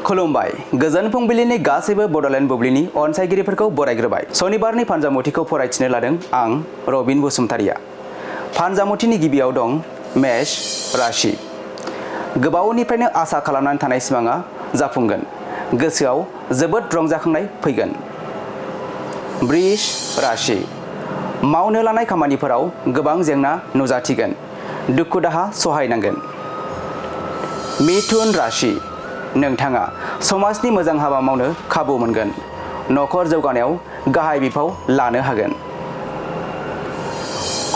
खुलुमबाय गोजोन फुंबिलिनि गासैबो बड'लेण्ड बुब्लिनि अनसायगिरिफोरखौ बरायग्रोबाय। सनिबारनि फानजामुथिखौ फरायथिनो लादों आं रबिन बसुमतारिया। फानजामुथिनि गिबियाव दं मेष राशि। गोबावनिफ्रायनो आसा खालामनानै थानाय सिमाङा जाफुंगोन। गोसोआव जोबोद रंजाखांनाय फैगोन। वृष राशि। मावनो लानाय खामानिफोराव गोबां जेंना नुजाथिगोन। दुखु दाहा सहायनांगोन। मिथुन राशि। नोंथाङा समाजनि मोजां हाबा मावनो खाबु मोनगोन। नखर जौगानायाव गाहाय बिफाव लानो हागोन।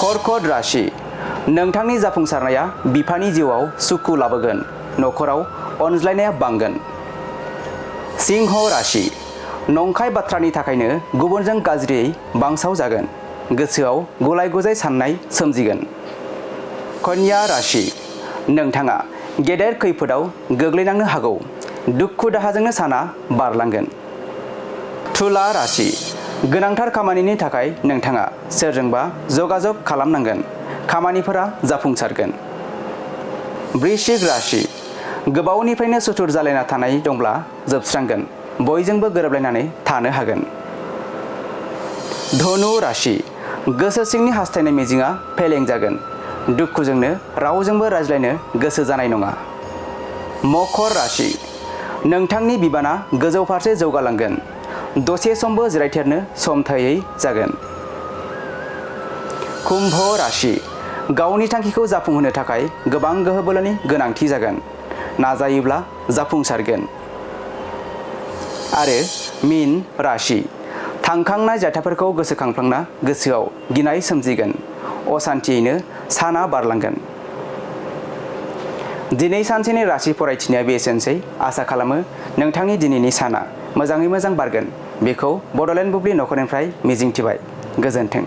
कर्कट राशि। नोंथांनि जाफुंसारनाया बिफानि जिउआव सुखु लाबोगोन। नखराव अनज्लायनाया बांगोन। सिंह राशि। नंखाय बाथ्रानि थाखायनो गुबुनजों गाज्रियै बांसाव जागोन। गोसोआव गुलाय गुजाय साननाय सोमजिगोन। कन्या राशि। नोंथाङा गेदेर खैफोदाव गोग्लैनांनो हागौ। दुखु दाहाजोंनो साना बारलांगोन। तुला राशि। गोनांथार खामानिनि थाखाय नोंथाङा सोरजोंबा जगाजग खालामनांगोन। खामानिफोरा जाफुंसारगोन। वृश्चिक राशि। गोबावनिफ्रायनो सुथुर जालायना थानाय दंब्ला जोबस्रांगोन। बयजोंबो गोरोबलायनानै थानो हागोन। धनु राशि। गोसो सिंनि हास्थायनाय मिजिंआ फेलें जागोन। दुखुजोंनो रावजोंबो रायज्लायनो गोसो जानाय नङा। मकर राशि। नोंथांनि बिबाना गोजौ फारसे जौगालांगोन। दसे समबो जिरायथेरनो सम थोयै जागोन। कुम्भ राशि। गावनि थांखिखौ जाफुंहोनो थाखाय गोबां गोहो बोलोनि गोनांथि जागोन। नाजायोब्ला जाफुंसारगोन। आरो मीन राशि। थांखांनाय जाथायफोरखौ गोसोखांफ्लांना गोसोआव गिनाय सोमजिगोन। असान्थियैनो साना बारलांगोन। दिनै सानसेनि राशि फरायथिनाया बेसेनोसै। आसा खालामो नोंथांनि दिनैनि साना मोजाङै मोजां बारगोन। बेखौ बड'लेण्ड बुब्लि नखरनिफ्राय मिजिंथिबाय। गोजोन्थों।